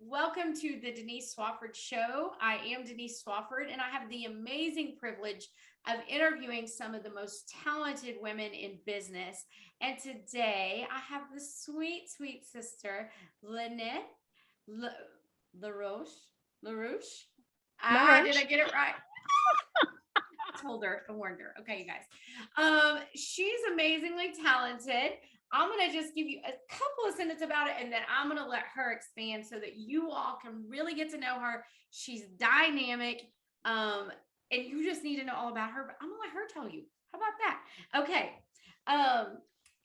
Welcome to the Denise Swafford Show. I am Denise Swafford, and I have the amazing privilege of interviewing some of the most talented women in business. And today I have the sweet, sweet sister, Lynnette LaRoche. LaRouche? Did I LaRouche. get it right? I told her, I warned her. Okay, you guys. She's amazingly talented. I'm going to just give you a couple of sentences about it, and then I'm going to let her expand so that you all can really get to know her. She's dynamic, and you just need to know all about her, but I'm going to let her tell you. How about that? Okay.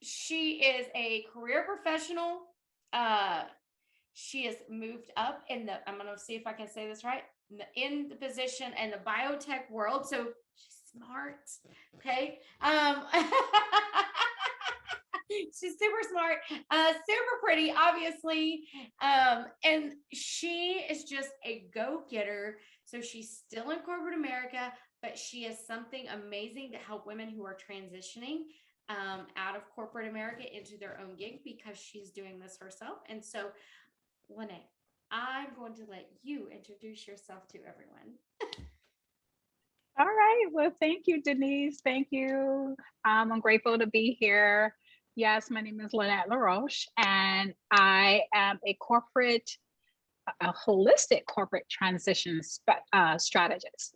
She is a career professional. She has moved up I'm going to see if I can say this right, in the position in the biotech world. So she's smart. Okay. She's super smart, super pretty, obviously. And she is just a go-getter. So she's still in corporate America, but she has something amazing to help women who are transitioning out of corporate America into their own gig, because she's doing this herself. And so, Lynnette, I'm going to let you introduce yourself to everyone. All right. Well, thank you, Denise. Thank you. I'm grateful to be here. Yes, my name is Lynnette LaRoche, and I am a holistic corporate transition strategist.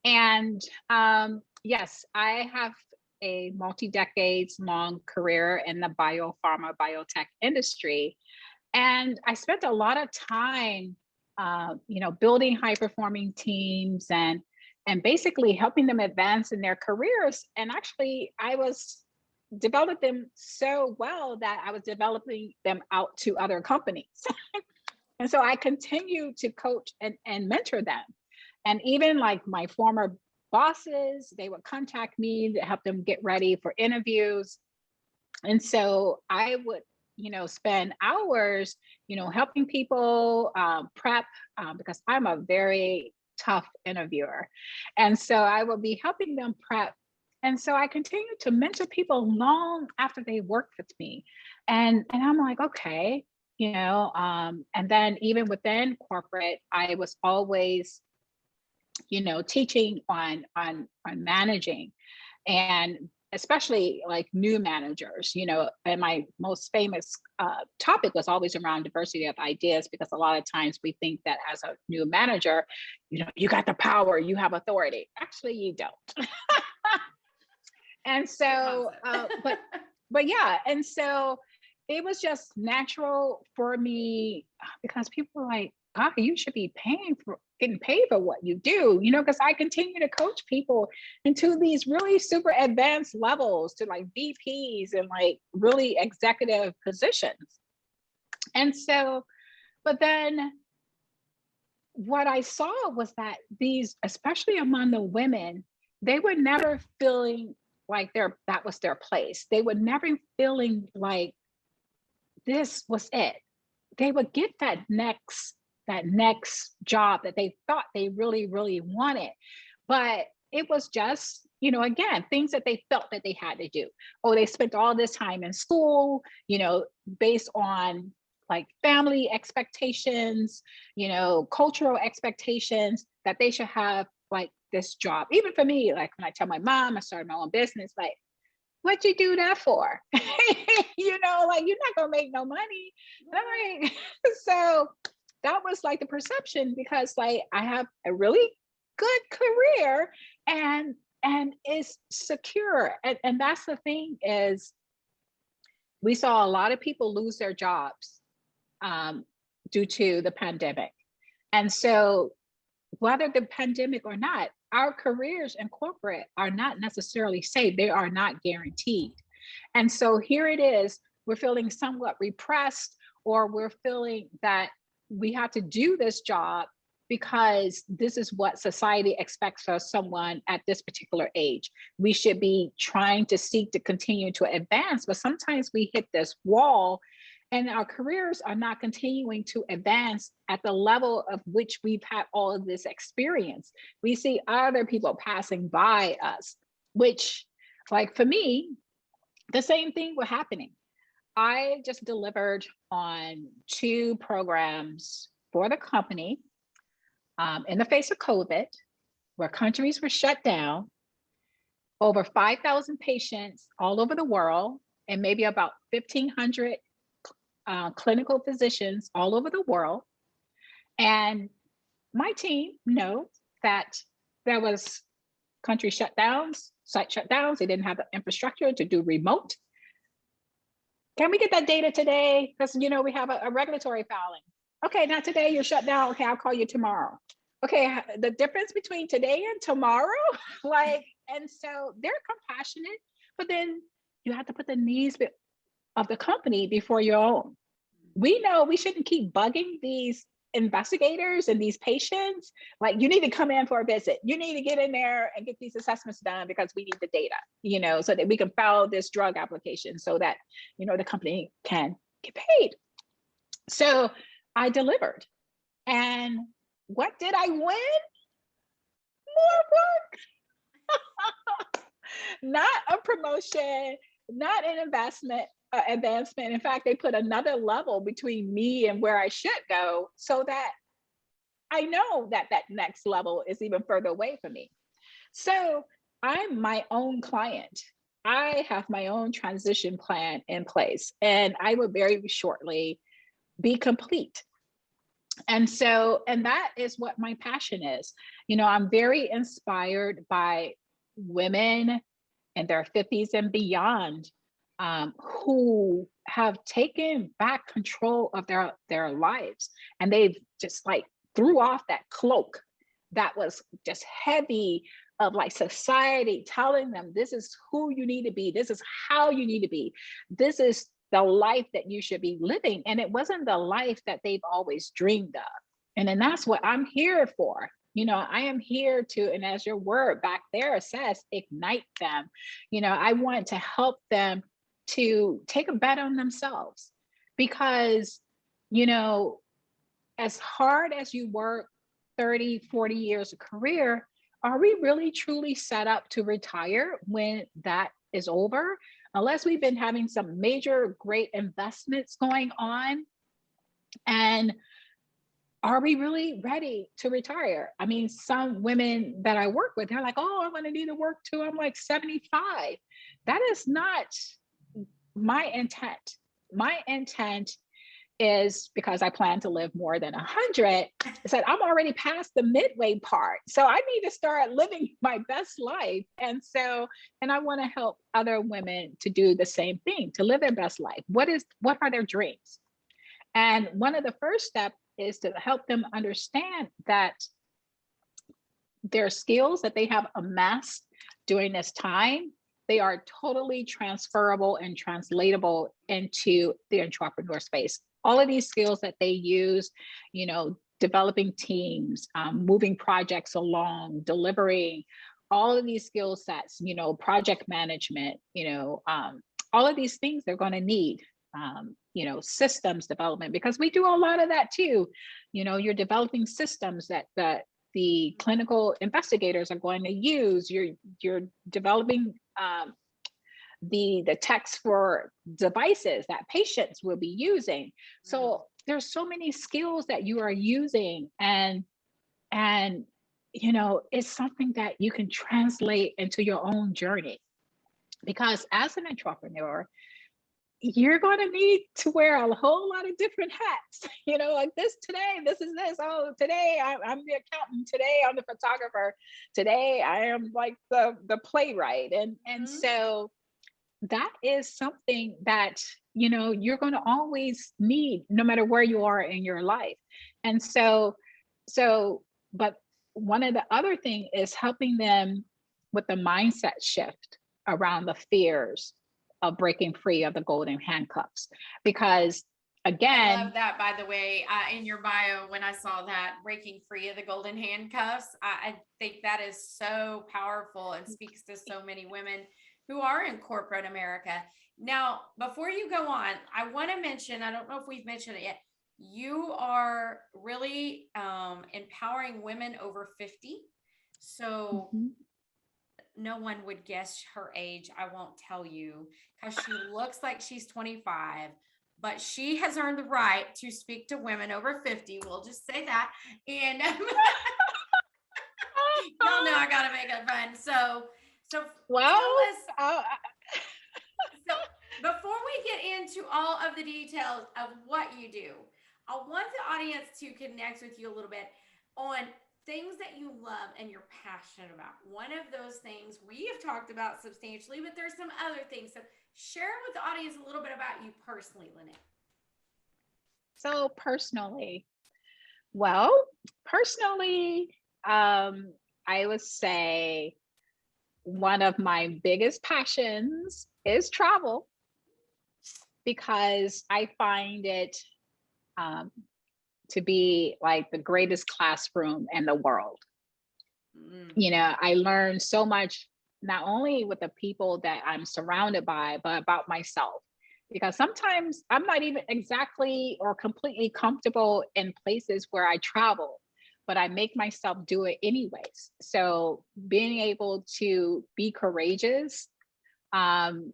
And yes, I have a multi-decades long career in the biopharma biotech industry. And I spent a lot of time, building high performing teams and basically helping them advance in their careers. And actually, I was developed them so well that I was developing them out to other companies. And so I continue to coach and mentor them. And even like my former bosses, they would contact me to help them get ready for interviews. And so I would spend hours, helping people prep, because I'm a very tough interviewer. And so I will be helping them prep. And so I continue to mentor people long after they worked with me. And I'm like, okay, and then even within corporate, I was always, teaching on managing, and especially like new managers, and my most famous topic was always around diversity of ideas, because a lot of times we think that as a new manager, you got the power, you have authority. Actually, you don't. And so, but yeah, and so it was just natural for me, because people were like, God, you should be getting paid for what you do, because I continue to coach people into these really super advanced levels, to like VPs and like really executive positions. And so, but then what I saw was that these, especially among the women, they were never feeling like that was their place. They were never feeling like this was it. They would get that next job that they thought they really, really wanted. But it was just, again, things that they felt that they had to do. Oh, they spent all this time in school, based on like family expectations, cultural expectations, that they should have like this job. Even for me, like when I tell my mom I started my own business, like, what'd you do that for? Like, you're not gonna make no money. Like, so that was like the perception, because like I have a really good career and it's secure. And that's the thing, is we saw a lot of people lose their jobs due to the pandemic. And so whether the pandemic or not, our careers in corporate are not necessarily safe. They are not guaranteed. And so here it is, we're feeling somewhat repressed, or we're feeling that we have to do this job because this is what society expects of someone at this particular age. We should be trying to seek to continue to advance, but sometimes we hit this wall and our careers are not continuing to advance at the level of which we've had all of this experience. We see other people passing by us, which, like for me, the same thing was happening. I just delivered on 2 programs for the company in the face of COVID, where countries were shut down, over 5,000 patients all over the world, and maybe about 1,500 clinical physicians all over the world. And my team knows that there was country shutdowns, site shutdowns. They didn't have the infrastructure to do remote. Can we get that data today? Because, you know, we have a regulatory filing. Okay, not today, you're shut down. Okay, I'll call you tomorrow. Okay, the difference between today and tomorrow, like, and so they're compassionate, but then you have to put the needs of the company before your own. We know we shouldn't keep bugging these investigators and these patients. Like, you need to come in for a visit. You need to get in there and get these assessments done because we need the data, you know, so that we can file this drug application so that, you know, the company can get paid. So I delivered. And what did I win? More work. Not a promotion, not an advancement. In fact, they put another level between me and where I should go so that I know that that next level is even further away from me. So I'm my own client. I have my own transition plan in place, and I will very shortly be complete. And so, and that is what my passion is. You know, I'm very inspired by women in their 50s and beyond who have taken back control of their lives, and they've just like threw off that cloak that was just heavy of like society telling them this is who you need to be, this is how you need to be, this is the life that you should be living. And it wasn't the life that they've always dreamed of. And then that's what I'm here for. You know, I am here to, and as your word back there says, ignite them. You know, I want to help them to take a bet on themselves because, you know, as hard as you work 30, 40 years of career, are we really truly set up to retire when that is over? Unless we've been having some major great investments going on. And are we really ready to retire? I mean, some women that I work with, they're like, oh, I'm going to need to work till I'm like 75. That is not my intent. My intent is, because I plan to live more than 100, is that I'm already past the midway part. So I need to start living my best life. And so, and I want to help other women to do the same thing, to live their best life. What are their dreams? And one of the first steps is to help them understand that their skills that they have amassed during this time, they are totally transferable and translatable into the entrepreneur space. All of these skills that they use, you know, developing teams, moving projects along, delivering, all of these skill sets, you know, project management, you know, all of these things they're going to need, you know, systems development, because we do a lot of that too. You know, you're developing systems that the clinical investigators are going to use. You're developing the text for devices that patients will be using. So there's so many skills that you are using, and you know, it's something that you can translate into your own journey. Because as an entrepreneur, you're going to need to wear a whole lot of different hats, you know, like this today, this is this. Oh, today I'm the accountant. Today I'm the photographer. Today I am like the playwright. And so that is something that, you know, you're going to always need no matter where you are in your life. And so, but one of the other thing is helping them with the mindset shift around the fears of breaking free of the golden handcuffs. Because again, I love that, by the way, in your bio, when I saw that, breaking free of the golden handcuffs, I think that is so powerful and speaks to so many women who are in corporate America. Now, before you go on, I want to mention, I don't know if we've mentioned it yet, you are really empowering women over 50. So no one would guess her age. I won't tell you, because she looks like she's 25, but she has earned the right to speak to women over 50. We'll just say that. And y'all know I gotta make it fun. So Well, tell us. So before we get into all of the details of what you do, I want the audience to connect with you a little bit on things that you love and you're passionate about. One of those things we have talked about substantially, but there's some other things. So share with the audience a little bit about you personally, Lynnette. so personally, I would say one of my biggest passions is travel, because I find it to be like the greatest classroom in the world. You know, I learned so much, not only with the people that I'm surrounded by, but about myself. Because sometimes I'm not even exactly or completely comfortable in places where I travel, but I make myself do it anyways. So being able to be courageous, and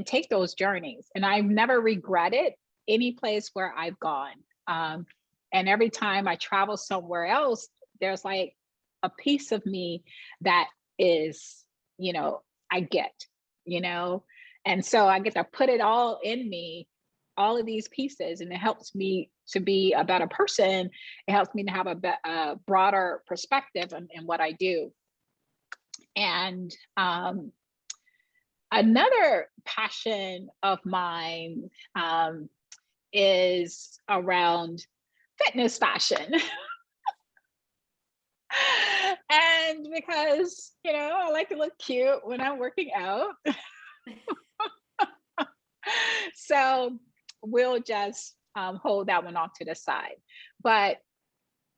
take those journeys, and I've never regretted any place where I've gone. And every time I travel somewhere else, there's like a piece of me that is, I get, you know, and so I get to put it all in me, all of these pieces, and it helps me to be a better person. It helps me to have a broader perspective in what I do. And another passion of mine is around fitness fashion. And because, I like to look cute when I'm working out. So we'll just hold that one off to the side. But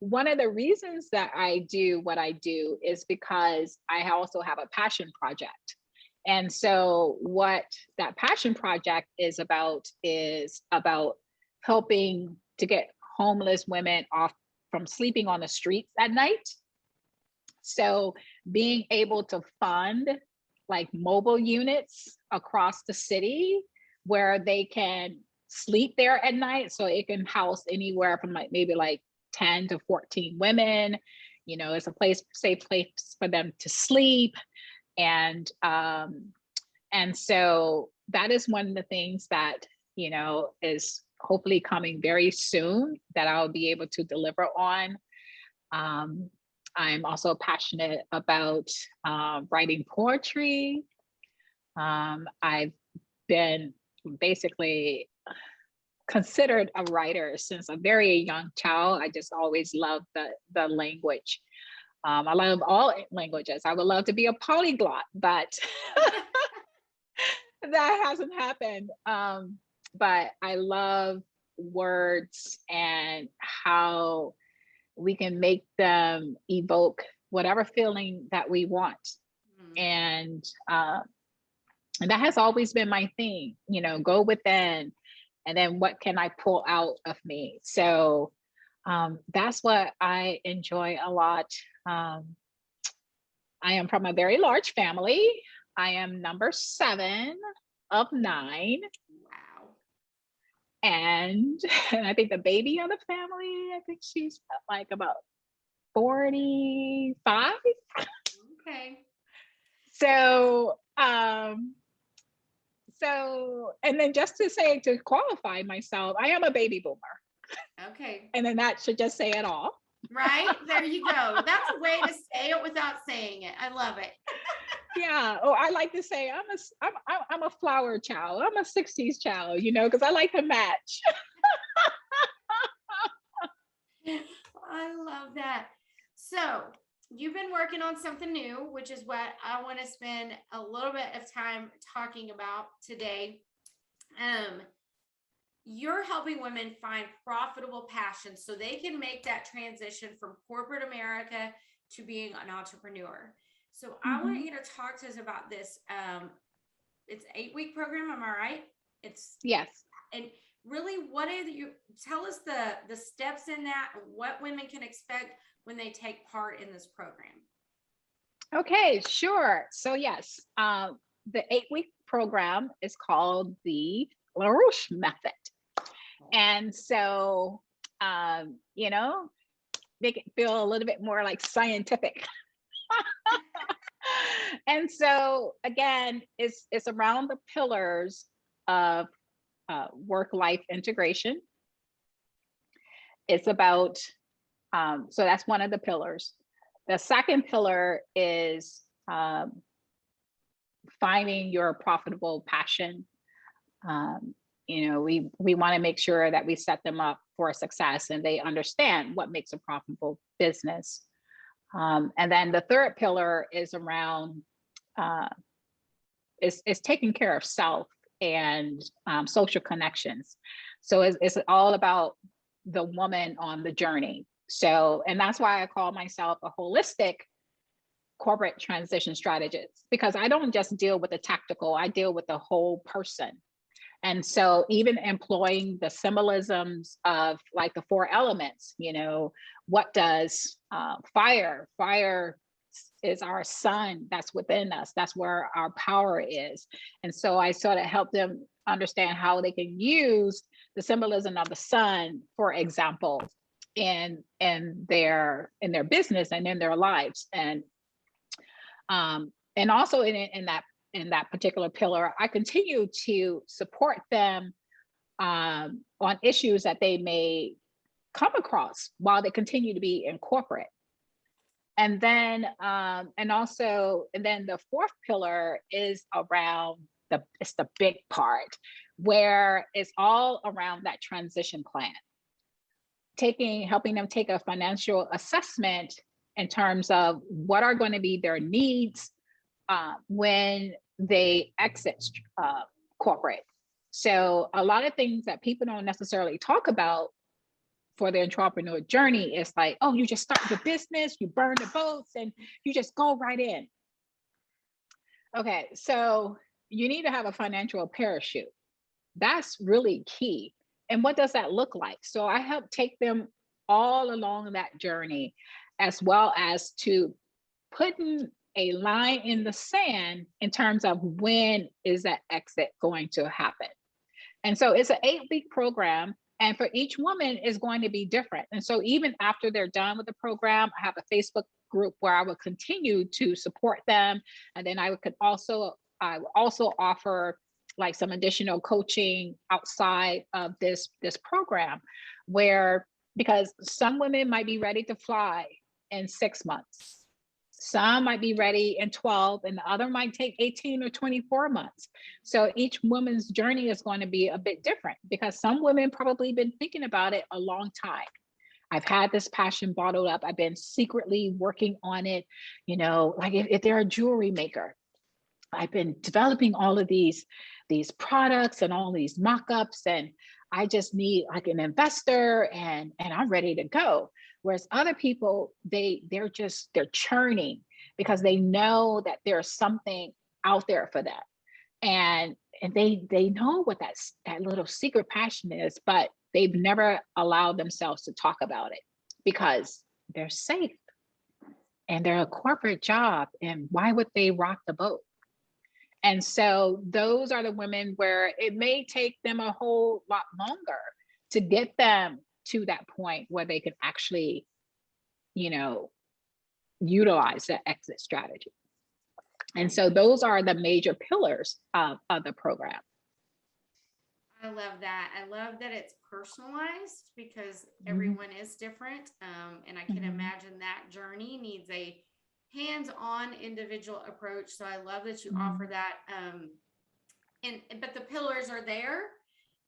one of the reasons that I do what I do is because I also have a passion project. And so what that passion project is about helping to get homeless women off from sleeping on the streets at night. So being able to fund like mobile units across the city where they can sleep there at night. So it can house anywhere from maybe 10 to 14 women. It's a safe place for them to sleep. And so that is one of the things that, is hopefully coming very soon that I'll be able to deliver on. I'm also passionate about writing poetry. I've been basically considered a writer since a very young child. I just always loved the language. I love all languages. I would love to be a polyglot, but that hasn't happened. But I love words and how we can make them evoke whatever feeling that we want. And that has always been my thing, go within, and then what can I pull out of me? So that's what I enjoy a lot. I am from a very large family. I am number 7 of 9. Wow. And I think the baby of the family, I think she's like about 45. Okay. So, and then just to qualify myself, I am a baby boomer. Okay. And then that should just say it all. Right? There you go. That's a way to say it without saying it. I love it. Yeah. Oh, I like to say I'm a flower child. I'm a 60s child, because I like to match. I love that. So you've been working on something new, which is what I want to spend a little bit of time talking about today. You're helping women find profitable passions so they can make that transition from corporate America to being an entrepreneur. So I want you to talk to us about this. It's an 8-week program. Am I right? Yes. And really, what is you tell us the steps in that, what women can expect when they take part in this program? Okay, sure. So yes, the 8-week program is called the LaRouche method. And so, you know, make it feel a little bit more like scientific. And so again, it's around the pillars of work-life integration. It's about, so that's one of the pillars. The second pillar is finding your profitable passion. We want to make sure that we set them up for success and they understand what makes a profitable business. And then the third pillar is around is taking care of self and social connections. So it's all about the woman on the journey. So, and that's why I call myself a holistic corporate transition strategist, because I don't just deal with the tactical, I deal with the whole person. And so even employing the symbolisms of like the four elements, what does fire? Fire is our sun that's within us. That's where our power is. And so I sort of help them understand how they can use the symbolism of the sun, for example, in their business and in their lives. And also in that particular pillar, I continue to support them on issues that they may come across while they continue to be in corporate. And then the fourth pillar is around it's the big part, where it's all around that transition plan. Helping them take a financial assessment in terms of what are going to be their needs when they exit corporate. So a lot of things that people don't necessarily talk about for the entrepreneur journey is like, oh, you just start the business, you burn the boats, and you just go right in. Okay, so you need to have a financial parachute. That's really key. And what does that look like? So I help take them all along that journey, as well as to putting a line in the sand in terms of when is that exit going to happen. And so it's an 8-week program, and for each woman is going to be different. And so even after they're done with the program, I have a Facebook group where I will continue to support them. And then I will also offer like some additional coaching outside of this program, because some women might be ready to fly in 6 months. Some might be ready in 12, and the other might take 18 or 24 months. So each woman's journey is going to be a bit different, because some women probably been thinking about it a long time. I've had this passion bottled up. I've been secretly working on it. Like if they're a jewelry maker, I've been developing all of these products and all these mock-ups, and I just need like an investor and I'm ready to go. Whereas other people, they're churning because they know that there's something out there for them. And they know what that little secret passion is, but they've never allowed themselves to talk about it because they're safe and they're a corporate job. And why would they rock the boat? And so those are the women where it may take them a whole lot longer to get them to that point where they can actually, utilize the exit strategy. And so those are the major pillars of the program. I love that. I love that it's personalized because everyone is different. And I can imagine that journey needs a hands-on individual approach. So I love that you offer that. But the pillars are there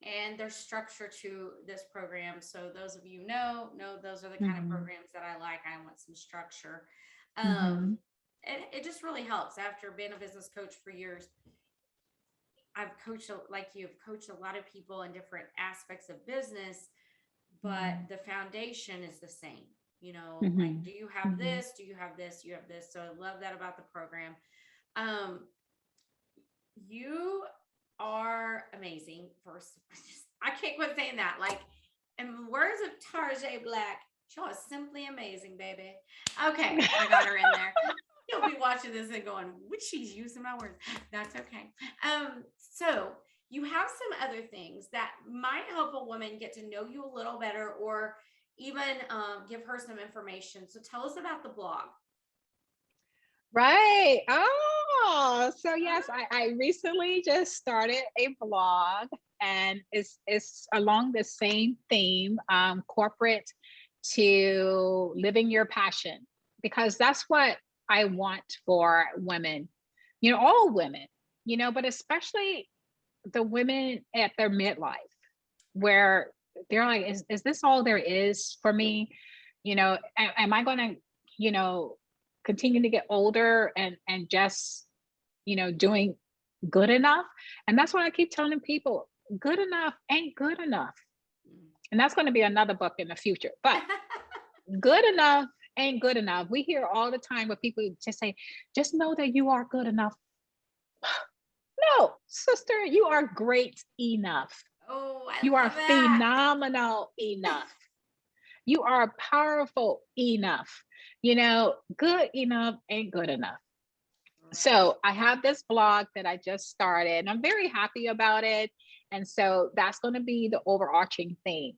and there's structure to this program. So those of you know those are the kind of programs that I like. I want some structure. It just really helps. After being a business coach for years, I've coached, like you've coached a lot of people in different aspects of business, but the foundation is the same. Like, do you have this? Do you have this? You have this. So I love that about the program. You are amazing. First, I can't quit saying that. Like, in words of Tarjay Black, she was simply amazing, baby. Okay, I got her in there. You'll be watching this and going, which she's using my words. That's okay. So you have some other things that might help a woman get to know you a little better, or even give her some information. So tell us about the blog. Right. Oh, so yes, I recently just started a blog, and it's along the same theme, corporate to living your passion, because that's what I want for women, all women, but especially the women at their midlife, where they're like, is this all there is for me? Am I going to, continue to get older and just, doing good enough? And that's what I keep telling people. Good enough ain't good enough. And that's going to be another book in the future. But good enough ain't good enough. We hear all the time where people just say, just know that you are good enough. No, sister, you are great enough. Oh, I You are love that. phenomenal enough. You are powerful enough. Good enough ain't good enough. Right. So I have this blog that I just started, and I'm very happy about it. And so that's going to be the overarching theme.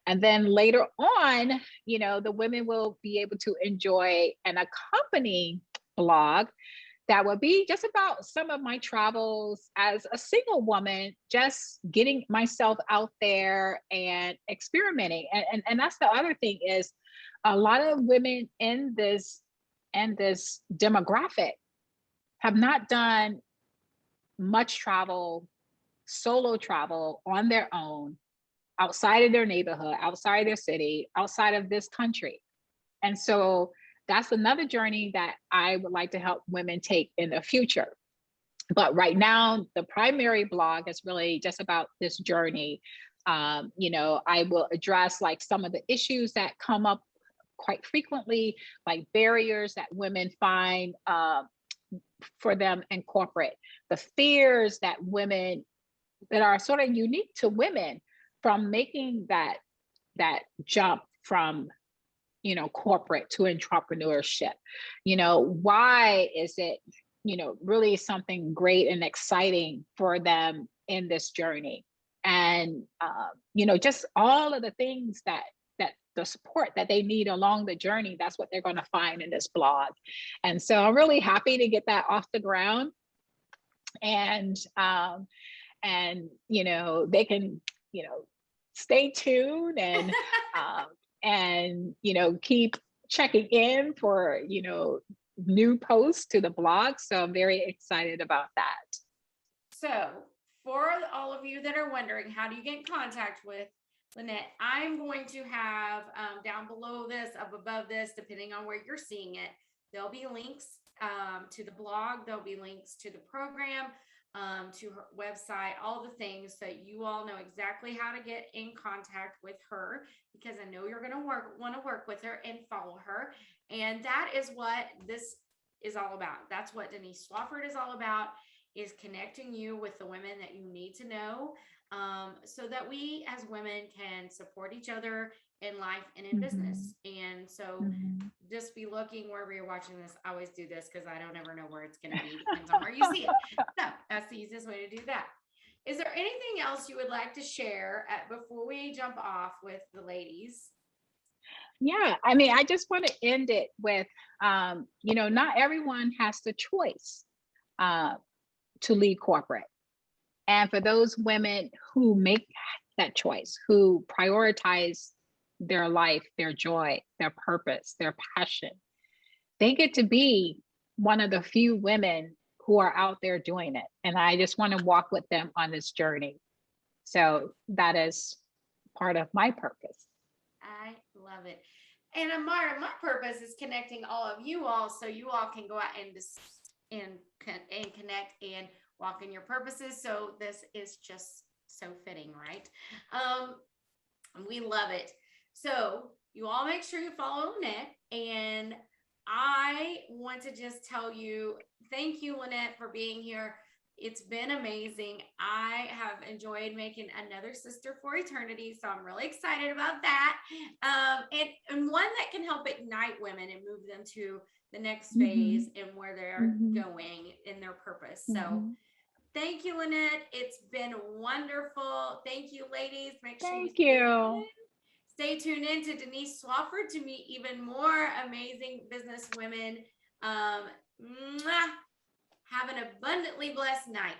And then later on, the women will be able to enjoy an accompanying blog that would be just about some of my travels as a single woman, just getting myself out there and experimenting. And that's the other thing, is a lot of women in this demographic have not done much travel, solo travel on their own, outside of their neighborhood, outside of their city, outside of this country. And so that's another journey that I would like to help women take in the future. But right now, the primary blog is really just about this journey. I will address like some of the issues that come up quite frequently, like barriers that women find for them in corporate, the fears that women that are sort of unique to women from making that jump from corporate to entrepreneurship. Why is it really something great and exciting for them in this journey? And just all of the things that the support that they need along the journey, that's what they're going to find in this blog. And so I'm really happy to get that off the ground. And they can stay tuned and keep checking in for new posts to the blog. So I'm very excited about that. So for all of you that are wondering, how do you get in contact with Lynnette, I'm going to have down below this, up above this, depending on where you're seeing it, there'll be links to the blog, there'll be links to the program, to her website, all the things, so you all know exactly how to get in contact with her, because I know you're going to want to work with her and follow her. And that is what this is all about. That's what Denise Swafford is all about, is connecting you with the women that you need to know, so that we as women can support each other in life and in business. And so just be looking wherever you're watching this. I always do this because I don't ever know where it's going to be. Depends on where you see it. So that's the easiest way to do that. Is there anything else you would like to share before we jump off with the ladies? Yeah, I mean, I just want to end it with, not everyone has the choice to leave corporate. And for those women who make that choice, who prioritize their life, their joy, their purpose, their passion, they get to be one of the few women who are out there doing it. And I just want to walk with them on this journey. So that is part of my purpose. I love it. And Amara, my purpose is connecting all of you all, so you all can go out and connect and walk in your purposes. So this is just so fitting, right? We love it. So you all make sure you follow Lynnette. And I want to just tell you, thank you, Lynnette, for being here. It's been amazing. I have enjoyed making another Sister for Eternity, so I'm really excited about that. And one that can help ignite women and move them to the next phase and where they're going in their purpose. So Thank you, Lynnette. It's been wonderful. Thank you, ladies. Make sure you Thank you. stay tuned in to Denise Swafford to meet even more amazing business women. Have an abundantly blessed night.